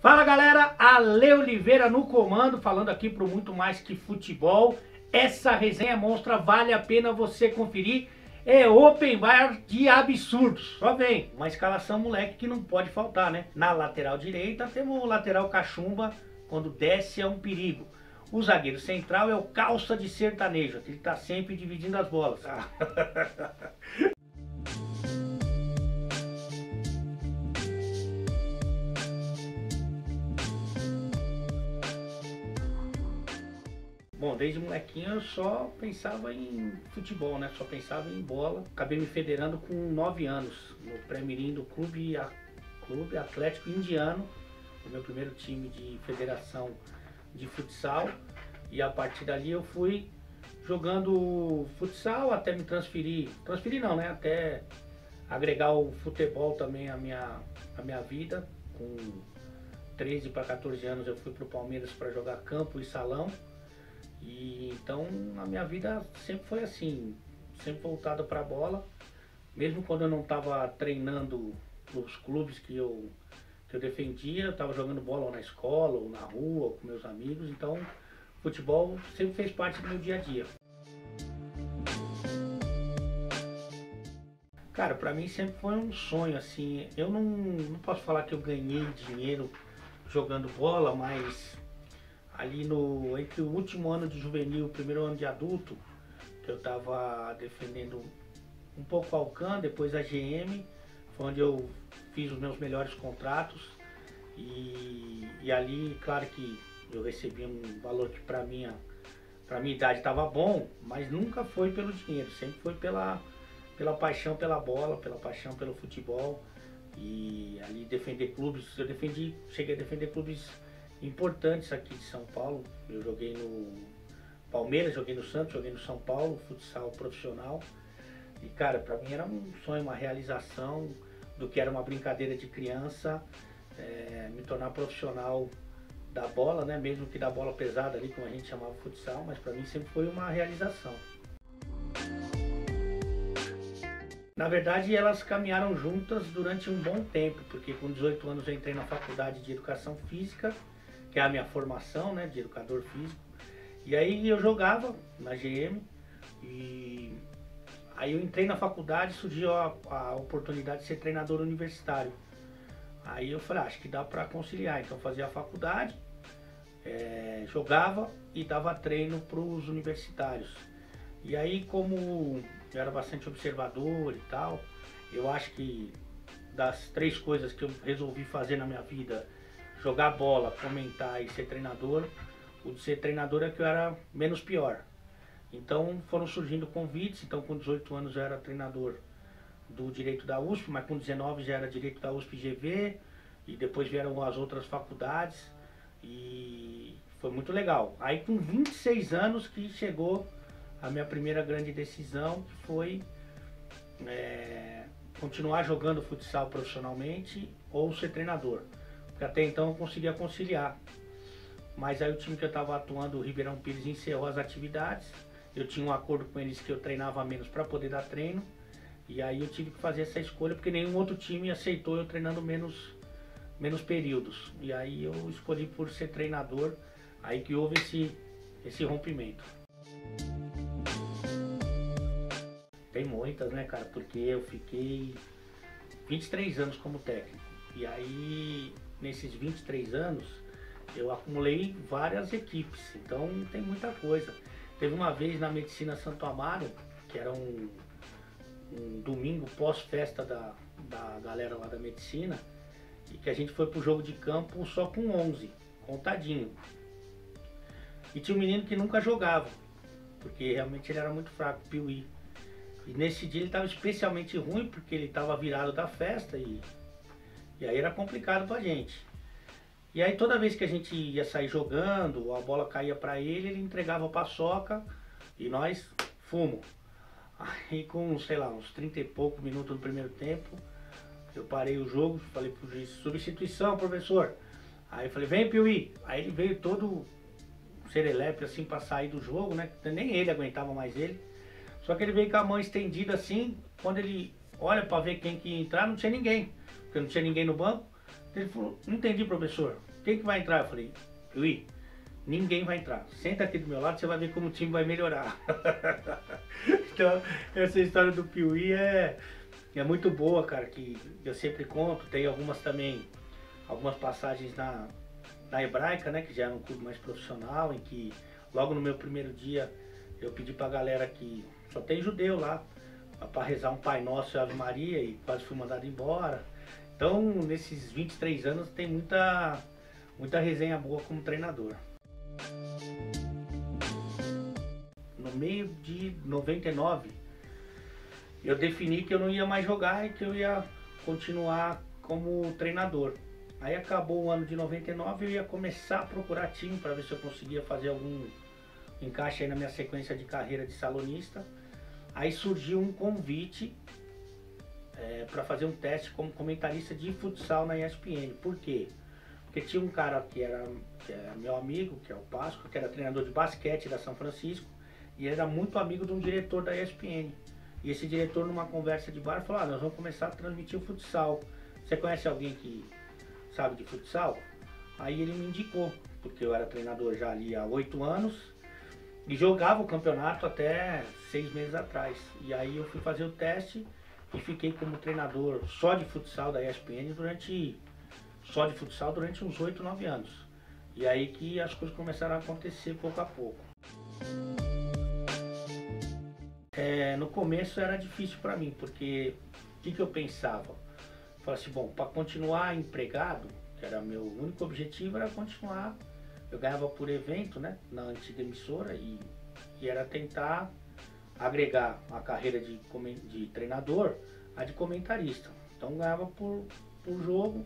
Fala galera, Ale Oliveira no comando, falando aqui pro Muito Mais Que Futebol. Essa resenha monstra, vale a pena você conferir. É open bar de absurdos. Só vem, uma escalação moleque que não pode faltar, né? Na lateral direita temos o lateral cachumba, quando desce é um perigo. O zagueiro central é o calça de sertanejo, ele tá sempre dividindo as bolas. Bom, desde molequinho eu só pensava em futebol, né? Só pensava em bola. Acabei me federando com 9 anos, no pré-mirim do Clube Atlético Indiano, o meu primeiro time de federação de futsal. E a partir dali eu fui jogando futsal até me transferir. Transferir não, né? Até agregar o futebol também à minha vida. Com 13 para 14 anos eu fui para o Palmeiras para jogar campo e salão. E então a minha vida sempre foi assim, sempre voltada para a bola, mesmo quando eu não estava treinando nos clubes que eu defendia, eu estava jogando bola ou na escola, ou na rua, ou com meus amigos, então futebol sempre fez parte do meu dia a dia. Cara, para mim sempre foi um sonho, assim, eu não posso falar que eu ganhei dinheiro jogando bola, mas ali entre o último ano de juvenil e o primeiro ano de adulto, que eu estava defendendo um pouco a Alcan, depois a GM, foi onde eu fiz os meus melhores contratos. E ali, claro que eu recebi um valor que para minha idade estava bom, mas nunca foi pelo dinheiro, sempre foi pela paixão pela bola, pela paixão pelo futebol. E ali defender clubes, cheguei a defender clubes importantes aqui de São Paulo. Eu joguei no Palmeiras, joguei no Santos, joguei no São Paulo, futsal profissional. E cara, pra mim era um sonho, uma realização do que era uma brincadeira de criança, me tornar profissional da bola, né? Mesmo que da bola pesada ali, como a gente chamava futsal, mas pra mim sempre foi uma realização. Na verdade, elas caminharam juntas durante um bom tempo, porque com 18 anos eu entrei na faculdade de Educação Física, que é a minha formação, né, de educador físico. E aí eu jogava na GM, e aí eu entrei na faculdade e surgiu a oportunidade de ser treinador universitário. Aí eu falei, acho que dá para conciliar, então fazia a faculdade, jogava e dava treino para os universitários. E aí, como eu era bastante observador e tal, eu acho que das 3 coisas que eu resolvi fazer na minha vida, jogar bola, comentar e ser treinador, o de ser treinador é que eu era menos pior. Então foram surgindo convites, então com 18 anos eu era treinador do Direito da USP, mas com 19 já era Direito da USP GV, e depois vieram as outras faculdades, e foi muito legal. Aí com 26 anos que chegou a minha primeira grande decisão, que foi continuar jogando futsal profissionalmente ou ser treinador. Porque até então eu conseguia conciliar. Mas aí o time que eu estava atuando, o Ribeirão Pires, encerrou as atividades. Eu tinha um acordo com eles que eu treinava menos para poder dar treino. E aí eu tive que fazer essa escolha porque nenhum outro time aceitou eu treinando menos períodos. E aí eu escolhi por ser treinador, aí que houve esse rompimento. Tem muitas, né, cara? Porque eu fiquei 23 anos como técnico. E aí, nesses 23 anos, eu acumulei várias equipes. Então, tem muita coisa. Teve uma vez na Medicina Santo Amaro, que era um domingo pós-festa da galera lá da Medicina, e que a gente foi pro jogo de campo só com 11, contadinho. E tinha um menino que nunca jogava, porque realmente ele era muito fraco, Piuí. E nesse dia ele estava especialmente ruim, porque ele estava virado da festa e aí era complicado pra gente. E aí toda vez que a gente ia sair jogando, a bola caía pra ele entregava a paçoca e nós fumo. Aí com, sei lá, uns 30 e poucos minutos do primeiro tempo, eu parei o jogo, falei pro juiz, substituição, professor. Aí eu falei, vem Piuí. Aí ele veio todo serelepe assim pra sair do jogo, né? Nem ele aguentava mais ele. Só que ele veio com a mão estendida assim, quando ele olha para ver quem que ia entrar, não tinha ninguém. Porque não tinha ninguém no banco, Ele falou, não entendi, professor. Quem que vai entrar? Eu falei, Piuí, ninguém vai entrar. Senta aqui do meu lado, você vai ver como o time vai melhorar. Então, essa história do Piuí é muito boa, cara, que eu sempre conto. Tem algumas também, algumas passagens na Hebraica, né, que já era um clube mais profissional, em que logo no meu primeiro dia eu pedi pra galera que só tem judeu lá, para rezar um Pai Nosso e Ave Maria, e quase fui mandado embora. Então, nesses 23 anos tem muita resenha boa como treinador. No meio de 99, eu defini que eu não ia mais jogar e que eu ia continuar como treinador. Aí acabou o ano de 99, eu ia começar a procurar time para ver se eu conseguia fazer algum encaixe aí na minha sequência de carreira de salonista. Aí surgiu um convite para fazer um teste como comentarista de futsal na ESPN. Por quê? Porque tinha um cara que era meu amigo, que é o Páscoa, que era treinador de basquete da São Francisco, e era muito amigo de um diretor da ESPN. E esse diretor, numa conversa de bar, falou, nós vamos começar a transmitir o futsal. Você conhece alguém que sabe de futsal? Aí ele me indicou, porque eu era treinador já ali há 8 anos, e jogava o campeonato até 6 meses atrás. E aí eu fui fazer o teste e fiquei como treinador só de futsal da ESPN durante uns 8, 9 anos. E aí que as coisas começaram a acontecer pouco a pouco. No começo era difícil para mim, porque o que eu pensava? Eu falava assim, bom, para continuar empregado, que era meu único objetivo, era continuar. Eu ganhava por evento, né, na antiga emissora, e era tentar agregar a carreira de treinador a de comentarista. Então ganhava por jogo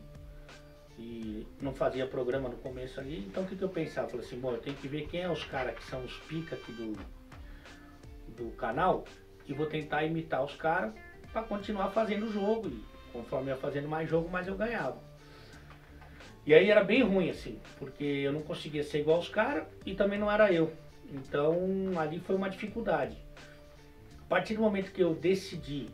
e não fazia programa no começo ali. Então o que eu pensava? Eu falei assim, bom, eu tenho que ver quem é os caras que são os pica aqui do canal e vou tentar imitar os caras para continuar fazendo o jogo. E conforme eu ia fazendo mais jogo, mais eu ganhava. E aí era bem ruim assim, porque eu não conseguia ser igual aos caras e também não era eu. Então ali foi uma dificuldade. A partir do momento que eu decidi,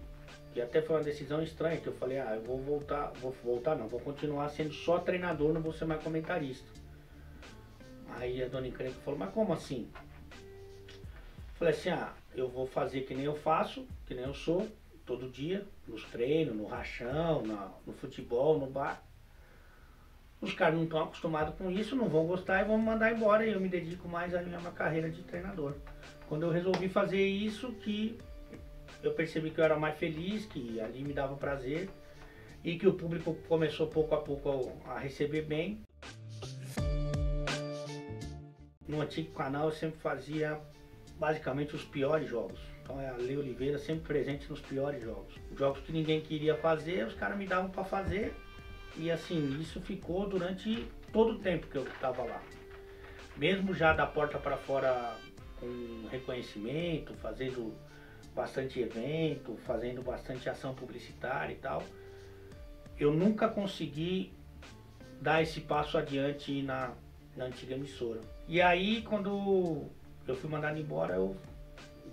que até foi uma decisão estranha, que eu falei, eu vou continuar sendo só treinador, não vou ser mais comentarista. Aí a dona Encrenca falou, mas como assim? Eu falei assim, eu vou fazer que nem eu faço, que nem eu sou, todo dia, nos treinos, no rachão, no futebol, no bar. Os caras não estão acostumados com isso, não vão gostar e vão me mandar embora, e eu me dedico mais à minha carreira de treinador. Quando eu resolvi fazer isso, que eu percebi que eu era mais feliz, que ali me dava prazer e que o público começou pouco a pouco a receber bem. No antigo canal eu sempre fazia basicamente os piores jogos. Então a Lei Oliveira sempre presente nos piores jogos. Jogos que ninguém queria fazer, os caras me davam para fazer. E assim, isso ficou durante todo o tempo que eu estava lá. Mesmo já da porta para fora com reconhecimento, fazendo bastante evento, fazendo bastante ação publicitária e tal, eu nunca consegui dar esse passo adiante na antiga emissora. E aí, quando eu fui mandado embora, eu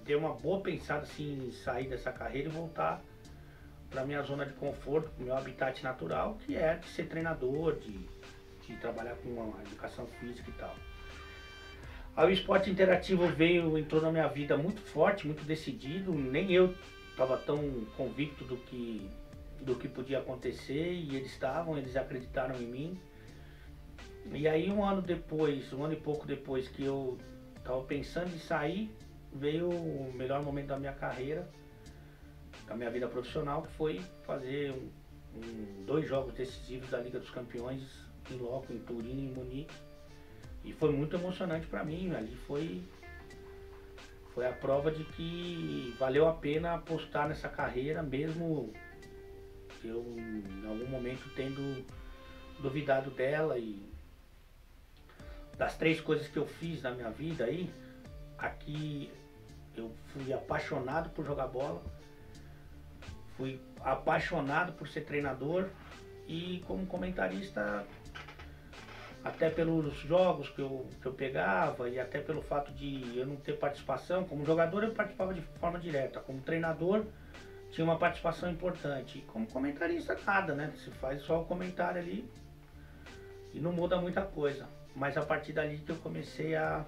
dei uma boa pensada assim, em sair dessa carreira e voltar para minha zona de conforto, para o meu habitat natural, que é de ser treinador, de trabalhar com a educação física e tal. Aí o esporte interativo entrou na minha vida muito forte, muito decidido, nem eu estava tão convicto do que podia acontecer, e eles acreditaram em mim. E aí um ano e pouco depois que eu estava pensando em sair, veio o melhor momento da minha carreira, da minha vida profissional, que foi fazer 2 jogos decisivos da Liga dos Campeões em loco, em Turim e em Munique. E foi muito emocionante para mim. Ali foi a prova de que valeu a pena apostar nessa carreira, mesmo eu em algum momento tendo duvidado dela. E das 3 coisas que eu fiz na minha vida aí, aqui eu fui apaixonado por jogar bola, fui apaixonado por ser treinador, e como comentarista, até pelos jogos que eu pegava e até pelo fato de eu não ter participação. Como jogador eu participava de forma direta, como treinador tinha uma participação importante, e como comentarista nada, né? Você faz só o comentário ali e não muda muita coisa. Mas a partir dali que eu comecei a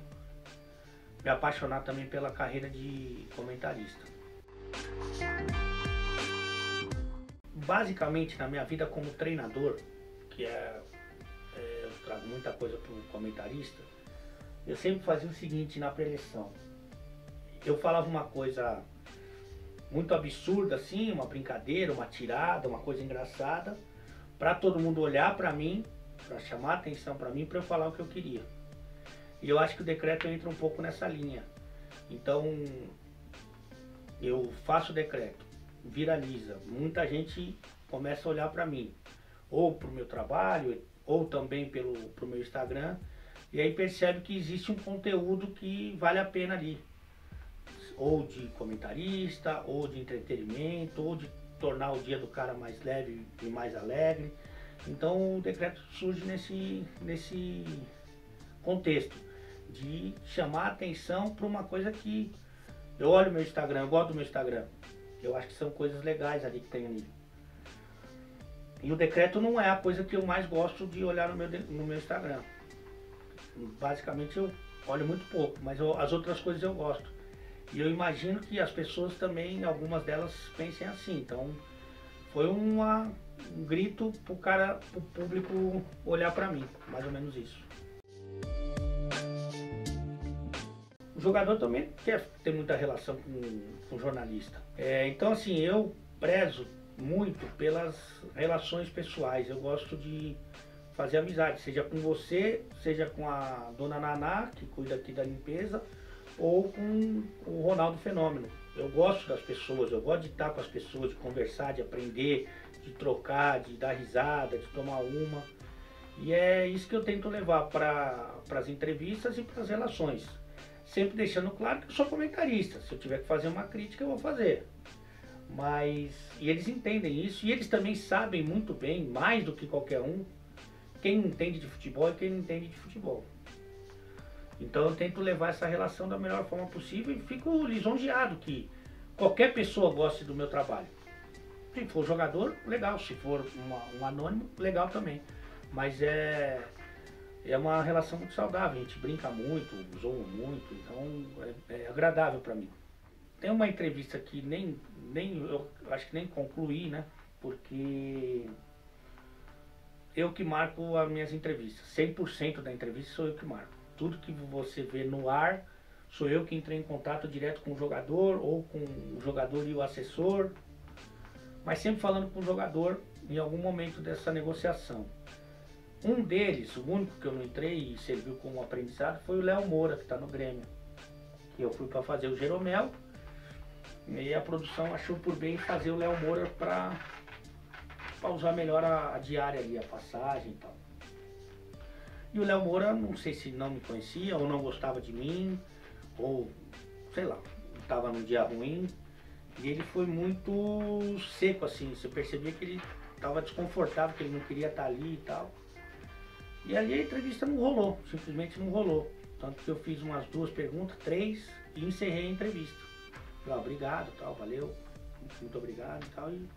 me apaixonar também pela carreira de comentarista. Basicamente, na minha vida como treinador, que eu trago muita coisa para o comentarista, eu sempre fazia o seguinte na preleção. Eu falava uma coisa muito absurda assim, uma brincadeira, uma tirada, uma coisa engraçada, para todo mundo olhar para mim, para chamar a atenção para mim, para eu falar o que eu queria. E eu acho que o decreto entra um pouco nessa linha. Então, eu faço o decreto, viraliza, muita gente começa a olhar para mim, ou para o meu trabalho, ou também pro meu Instagram, e aí percebe que existe um conteúdo que vale a pena ali, ou de comentarista, ou de entretenimento, ou de tornar o dia do cara mais leve e mais alegre. Então o decreto surge nesse contexto de chamar a atenção para uma coisa que eu olho meu Instagram, eu gosto do meu Instagram, eu acho que são coisas legais ali que tem ali. E o decreto não é a coisa que eu mais gosto de olhar no meu Instagram. Basicamente eu olho muito pouco, mas as outras coisas eu gosto. E eu imagino que as pessoas também, algumas delas pensem assim. Então foi um grito pro público olhar para mim, mais ou menos isso. O jogador também quer ter muita relação com o jornalista. Então assim, eu prezo muito pelas relações pessoais. Eu gosto de fazer amizade, seja com você, seja com a dona Naná, que cuida aqui da limpeza, ou com o Ronaldo Fenômeno. Eu gosto das pessoas, eu gosto de estar com as pessoas, de conversar, de aprender, de trocar, de dar risada, de tomar uma. E é isso que eu tento levar para as entrevistas e para as relações. Sempre deixando claro que eu sou comentarista. Se eu tiver que fazer uma crítica, eu vou fazer. E eles entendem isso, e eles também sabem muito bem, mais do que qualquer um, quem entende de futebol e quem não entende de futebol. Então eu tento levar essa relação da melhor forma possível e fico lisonjeado que qualquer pessoa goste do meu trabalho. Se for jogador, legal. Se for um anônimo, legal também. Mas é uma relação muito saudável. A gente brinca muito, zoa muito, então é agradável para mim. Tem uma entrevista que eu acho que nem concluí, né? Porque eu que marco as minhas entrevistas. 100% da entrevista sou eu que marco. Tudo que você vê no ar, sou eu que entrei em contato direto com o jogador, ou com o jogador e o assessor, mas sempre falando com o jogador em algum momento dessa negociação. Um deles, o único que eu não entrei e serviu como aprendizado, foi o Léo Moura, que está no Grêmio. Que eu fui para fazer o Jeromel, e a produção achou por bem fazer o Léo Moura para usar melhor a diária ali, a passagem e tal. E o Léo Moura, não sei se não me conhecia, ou não gostava de mim, ou sei lá, estava num dia ruim. E ele foi muito seco assim, você percebia que ele estava desconfortável, que ele não queria estar ali e tal. E ali a entrevista não rolou, simplesmente não rolou. Tanto que eu fiz umas 2 perguntas, 3, e encerrei a entrevista. Falei, obrigado, tal, valeu, muito obrigado e tal. E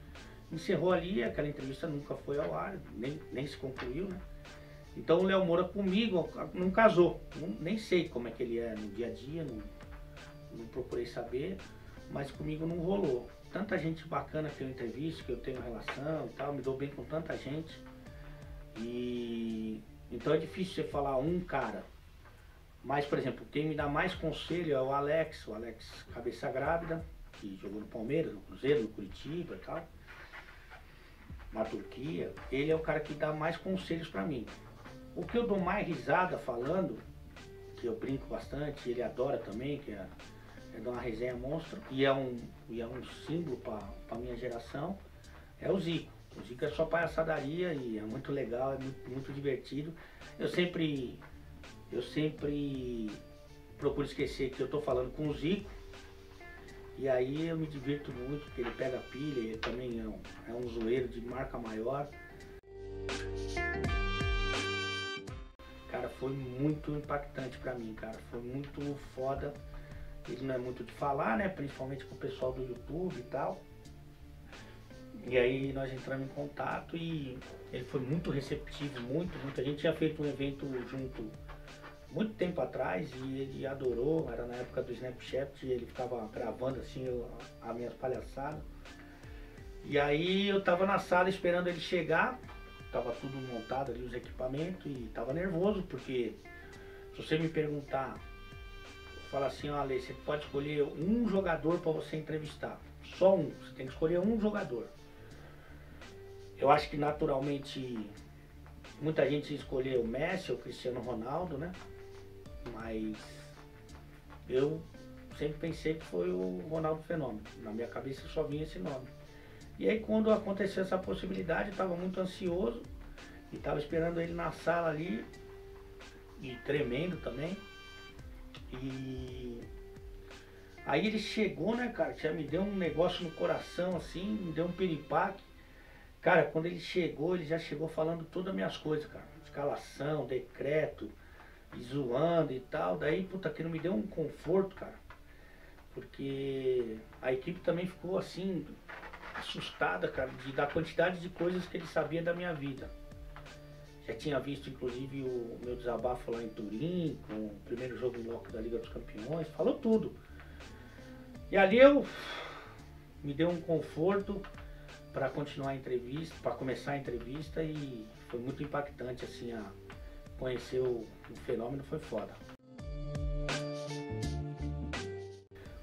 encerrou ali, aquela entrevista nunca foi ao ar, nem se concluiu, né? Então o Léo Moura comigo não casou, nem sei como é que ele é no dia a dia, não procurei saber, mas comigo não rolou. Tanta gente bacana que eu entrevisto, que eu tenho relação e tal, me dou bem com tanta gente. E então é difícil você falar um cara. Mas, por exemplo, quem me dá mais conselho é o Alex Cabeça Grávida, que jogou no Palmeiras, no Cruzeiro, no Curitiba e tal, na Turquia. Ele é o cara que dá mais conselhos pra mim. O que eu dou mais risada falando, que eu brinco bastante, ele adora também, que é dar uma resenha monstro, e é um símbolo pra minha geração, é o Zico. O Zico é só palhaçadaria e é muito legal, é muito divertido. Eu sempre procuro esquecer que eu tô falando com o Zico, e aí eu me divirto muito, porque ele pega pilha, ele também é um zoeiro de marca maior. Cara, foi muito impactante pra mim, cara, foi muito foda. Ele não é muito de falar, né, principalmente com o pessoal do YouTube e tal. E aí nós entramos em contato e ele foi muito receptivo, muito. A gente tinha feito um evento junto muito tempo atrás e ele adorou, era na época do Snapchat, e ele ficava gravando assim as minhas palhaçadas. E aí eu tava na sala esperando ele chegar, tava tudo montado ali, os equipamentos, e tava nervoso, porque se você me perguntar, fala assim, ó, Ale, você pode escolher um jogador para você entrevistar, só um, você tem que escolher um jogador. Eu acho que naturalmente muita gente escolheu o Messi ou o Cristiano Ronaldo, né? Mas eu sempre pensei que foi o Ronaldo Fenômeno. Na minha cabeça só vinha esse nome. E aí quando aconteceu essa possibilidade, eu estava muito ansioso e estava esperando ele na sala ali, e tremendo também. E aí ele chegou, né, cara, já me deu um negócio no coração assim, me deu um piripaque. Cara, quando ele chegou, ele já chegou falando todas as minhas coisas, cara. Escalação, decreto, e zoando e tal. Daí, puta, aquilo me deu um conforto, cara. Porque a equipe também ficou assim, assustada, cara, da quantidade de coisas que ele sabia da minha vida. Já tinha visto, inclusive, o meu desabafo lá em Turim, com o primeiro jogo em loco da Liga dos Campeões. Falou tudo. E ali me deu um conforto para continuar a entrevista, para começar a entrevista, e foi muito impactante assim, conhecer o Fenômeno, foi foda.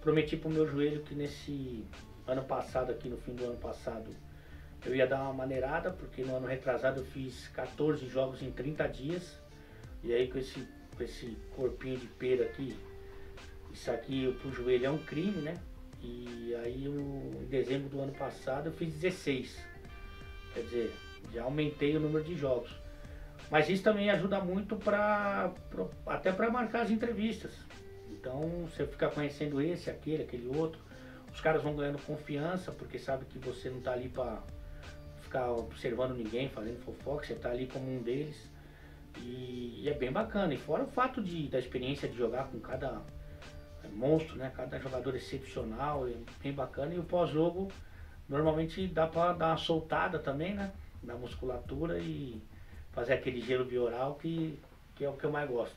Prometi pro meu joelho que nesse ano passado, aqui no fim do ano passado, eu ia dar uma maneirada, porque no ano retrasado eu fiz 14 jogos em 30 dias, e aí com esse corpinho de pera aqui, isso aqui pro joelho é um crime, né? E aí em dezembro do ano passado eu fiz 16. Quer dizer, já aumentei o número de jogos. Mas isso também ajuda muito até para marcar as entrevistas. Então você fica conhecendo esse, aquele outro. Os caras vão ganhando confiança, porque sabe que você não está ali para ficar observando ninguém, fazendo fofoca, você está ali como um deles. E é bem bacana. E fora o fato da experiência de jogar com cada monstro, né? Cada jogador excepcional, é bem bacana. E o pós-jogo normalmente dá para dar uma soltada também, né? Na musculatura e fazer aquele gelo bioral que é o que eu mais gosto.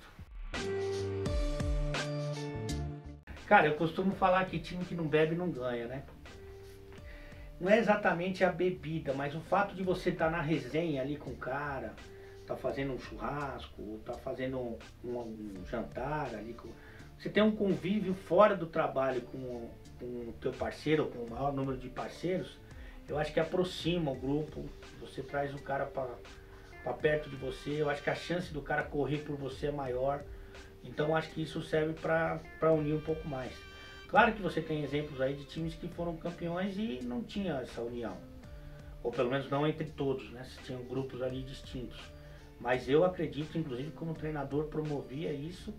Cara, eu costumo falar que time que não bebe não ganha, né? Não é exatamente a bebida, mas o fato de você estar na resenha ali com o cara, tá fazendo um churrasco, tá fazendo um jantar ali com... Você tem um convívio fora do trabalho com o teu parceiro, com o maior número de parceiros, eu acho que aproxima o grupo, você traz o cara para perto de você, eu acho que a chance do cara correr por você é maior, então eu acho que isso serve para unir um pouco mais. Claro que você tem exemplos aí de times que foram campeões e não tinha essa união, ou pelo menos não entre todos, né? Você tinha grupos ali distintos, mas eu acredito, inclusive como treinador promovia isso,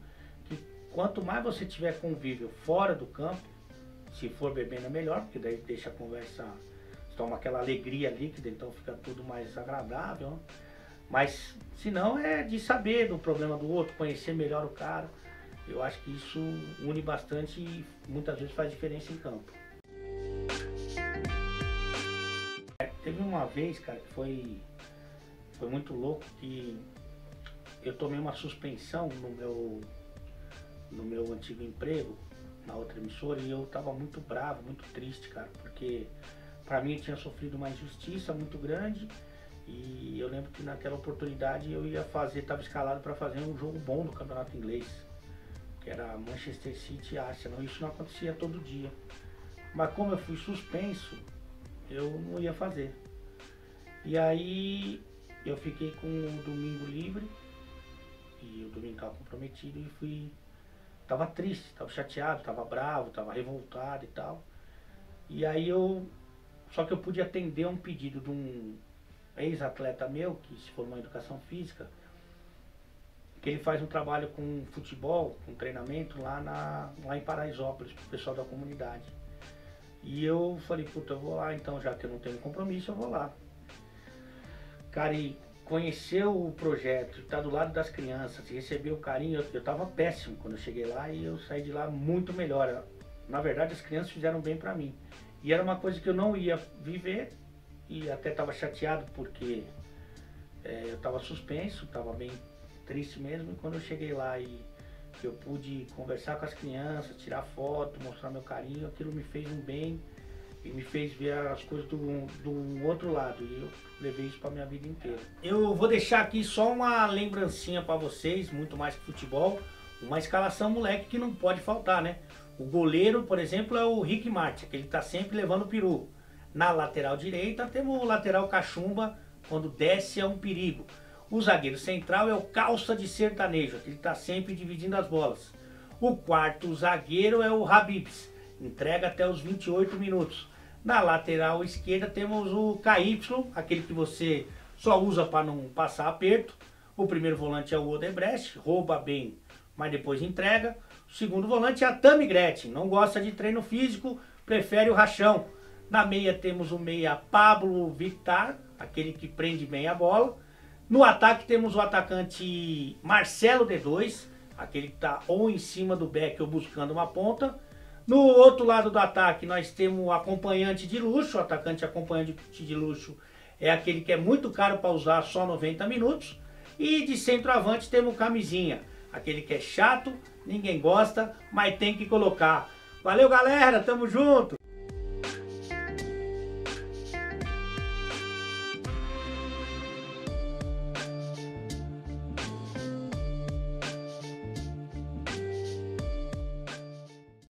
que quanto mais você tiver convívio fora do campo, se for bebendo é melhor, porque daí deixa a conversa, toma aquela alegria líquida, então fica tudo mais agradável, né? Mas se não é de saber do problema do outro, conhecer melhor o cara. Eu acho que isso une bastante e muitas vezes faz diferença em campo. Teve uma vez, cara, que foi muito louco, que eu tomei uma suspensão no meu antigo emprego, na outra emissora, e eu tava muito bravo, muito triste, cara, porque pra mim eu tinha sofrido uma injustiça muito grande, e eu lembro que naquela oportunidade eu tava escalado para fazer um jogo bom no campeonato inglês, que era Manchester City e Arsenal. Isso não acontecia todo dia, mas como eu fui suspenso, eu não ia fazer. E aí eu fiquei com o domingo livre, e o domingo estava comprometido, e tava triste, tava chateado, tava bravo, tava revoltado e tal. E aí só que eu pude atender um pedido de um ex-atleta meu, que se formou em educação física, que ele faz um trabalho com futebol, com treinamento lá em Paraisópolis, pro pessoal da comunidade. E eu falei, puta, eu vou lá então, já que eu não tenho compromisso, eu vou lá. Cara, e conhecer o projeto, estar do lado das crianças, receber o carinho, eu tava péssimo quando eu cheguei lá, e eu saí de lá muito melhor. Na verdade, as crianças fizeram bem pra mim. E era uma coisa que eu não ia viver, e até estava chateado porque eu estava suspenso, estava bem triste mesmo. E quando eu cheguei lá e eu pude conversar com as crianças, tirar foto, mostrar meu carinho, aquilo me fez um bem e me fez ver as coisas do outro lado, e eu levei isso para minha vida inteira. Eu vou deixar aqui só uma lembrancinha para vocês, muito mais que futebol, uma escalação moleque que não pode faltar, né? O goleiro, por exemplo, é o Rick Martin, que ele tá sempre levando o peru. Na lateral direita temos o lateral cachumba, quando desce é um perigo. O zagueiro central é o calça de sertanejo, que ele está sempre dividindo as bolas. O quarto zagueiro é o Habibs, entrega até os 28 minutos. Na lateral esquerda temos o KY, aquele que você só usa para não passar aperto. O primeiro volante é o Odebrecht, rouba bem, mas depois entrega. O segundo volante é a Tammy Gretchen, não gosta de treino físico, prefere o rachão. Na meia temos o meia Pablo Vittar, aquele que prende bem a bola. No ataque temos o atacante Marcelo D2, aquele que está ou em cima do back ou buscando uma ponta. No outro lado do ataque nós temos o acompanhante de luxo. O atacante acompanhante de luxo é aquele que é muito caro para usar só 90 minutos. E de centroavante temos o camisinha, aquele que é chato, ninguém gosta, mas tem que colocar. Valeu galera, tamo junto!